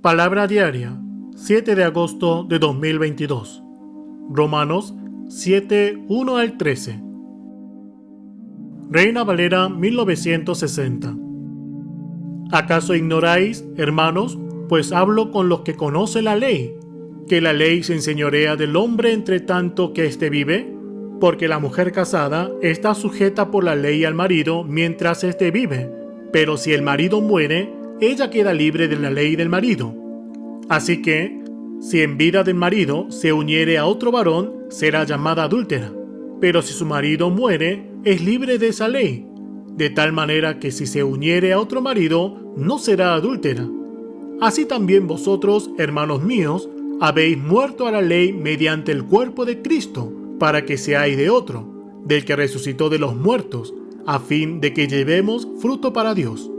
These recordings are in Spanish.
Palabra diaria, 7 de agosto de 2022. Romanos 7, 1 al 13. Reina Valera 1960. ¿Acaso ignoráis, hermanos, pues hablo con los que conocen la ley, que la ley se enseñorea del hombre entre tanto que éste vive? Porque la mujer casada está sujeta por la ley al marido mientras éste vive, pero si el marido muere, ella queda libre de la ley del marido. Así que, si en vida del marido se uniere a otro varón, será llamada adúltera. Pero si su marido muere, es libre de esa ley, de tal manera que si se uniere a otro marido, no será adúltera. Así también vosotros, hermanos míos, habéis muerto a la ley mediante el cuerpo de Cristo, para que seáis de otro, del que resucitó de los muertos, a fin de que llevemos fruto para Dios.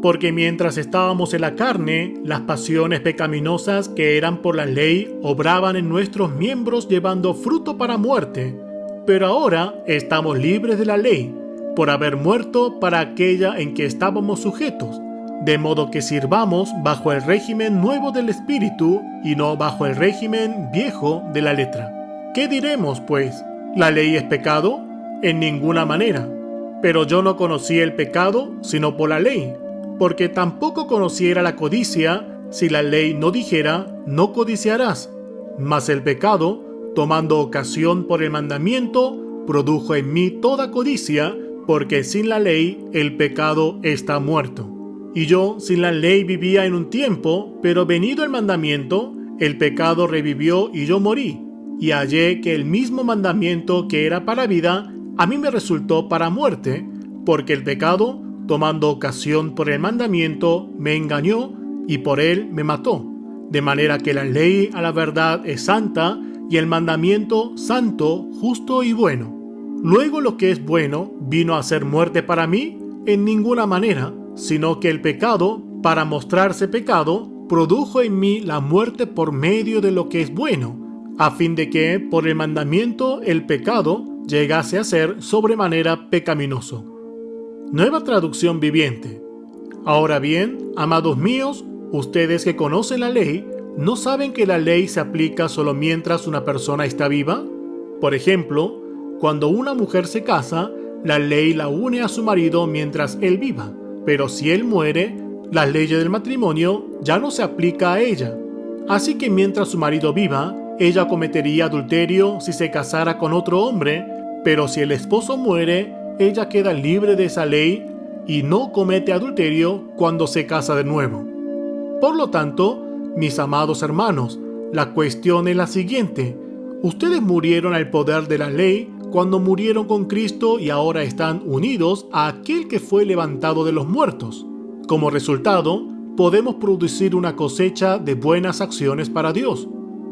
Porque mientras estábamos en la carne, las pasiones pecaminosas que eran por la ley obraban en nuestros miembros llevando fruto para muerte. Pero ahora estamos libres de la ley, por haber muerto para aquella en que estábamos sujetos, de modo que sirvamos bajo el régimen nuevo del Espíritu y no bajo el régimen viejo de la letra. ¿Qué diremos, pues? ¿La ley es pecado? En ninguna manera. Pero yo no conocí el pecado sino por la ley, porque tampoco conociera la codicia si la ley no dijera, no codiciarás. Mas el pecado, tomando ocasión por el mandamiento, produjo en mí toda codicia, porque sin la ley el pecado está muerto. Y yo sin la ley vivía en un tiempo, pero venido el mandamiento, el pecado revivió y yo morí. Y hallé que el mismo mandamiento que era para vida, a mí me resultó para muerte, porque el pecado, tomando ocasión por el mandamiento, me engañó y por él me mató. De manera que la ley a la verdad es santa y el mandamiento santo, justo y bueno. Luego lo que es bueno vino a ser muerte para mí en ninguna manera, sino que el pecado, para mostrarse pecado, produjo en mí la muerte por medio de lo que es bueno, a fin de que por el mandamiento el pecado llegase a ser sobremanera pecaminoso. Nueva traducción viviente. Ahora bien, amados míos, ustedes que conocen la ley, ¿no saben que la ley se aplica solo mientras una persona está viva? Por ejemplo, cuando una mujer se casa, la ley la une a su marido mientras él viva, pero si él muere, la ley del matrimonio ya no se aplica a ella. Así que mientras su marido viva, ella cometería adulterio si se casara con otro hombre, pero si el esposo muere, ella queda libre de esa ley y no comete adulterio cuando se casa de nuevo. Por lo tanto, mis amados hermanos, la cuestión es la siguiente. Ustedes murieron al poder de la ley cuando murieron con Cristo y ahora están unidos a aquel que fue levantado de los muertos. Como resultado, podemos producir una cosecha de buenas acciones para Dios.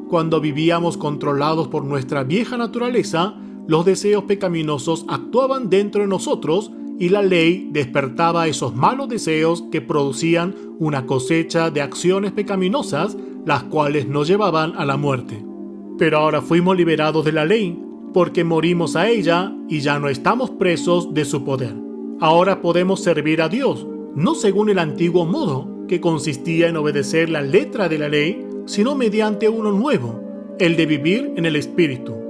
Cuando vivíamos controlados por nuestra vieja naturaleza, los deseos pecaminosos actuaban dentro de nosotros y la ley despertaba esos malos deseos que producían una cosecha de acciones pecaminosas, las cuales nos llevaban a la muerte. Pero ahora fuimos liberados de la ley, porque morimos a ella y ya no estamos presos de su poder. Ahora podemos servir a Dios, no según el antiguo modo, que consistía en obedecer la letra de la ley, sino mediante uno nuevo, el de vivir en el Espíritu.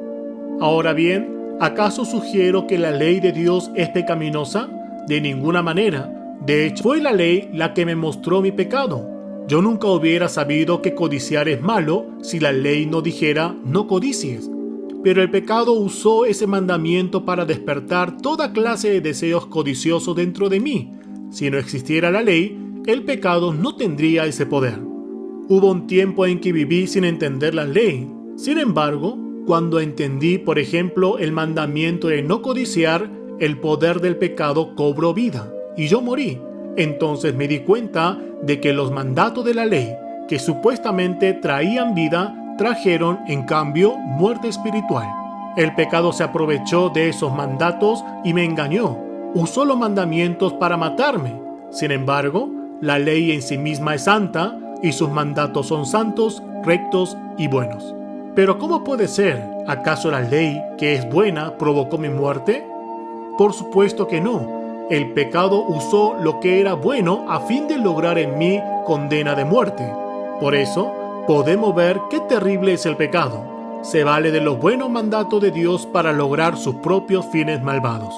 Ahora bien, ¿acaso sugiero que la ley de Dios es pecaminosa? De ninguna manera. De hecho, fue la ley la que me mostró mi pecado. Yo nunca hubiera sabido que codiciar es malo si la ley no dijera no codicies. Pero el pecado usó ese mandamiento para despertar toda clase de deseos codiciosos dentro de mí. Si no existiera la ley, el pecado no tendría ese poder. Hubo un tiempo en que viví sin entender la ley. Sin embargo, cuando entendí, por ejemplo, el mandamiento de no codiciar, el poder del pecado cobró vida, y yo morí. Entonces me di cuenta de que los mandatos de la ley, que supuestamente traían vida, trajeron, en cambio, muerte espiritual. El pecado se aprovechó de esos mandatos y me engañó. Usó los mandamientos para matarme. Sin embargo, la ley en sí misma es santa, y sus mandatos son santos, rectos y buenos. Pero ¿cómo puede ser? ¿Acaso la ley, que es buena, provocó mi muerte? Por supuesto que no. El pecado usó lo que era bueno a fin de lograr en mí condena de muerte. Por eso, podemos ver qué terrible es el pecado. Se vale de los buenos mandatos de Dios para lograr sus propios fines malvados.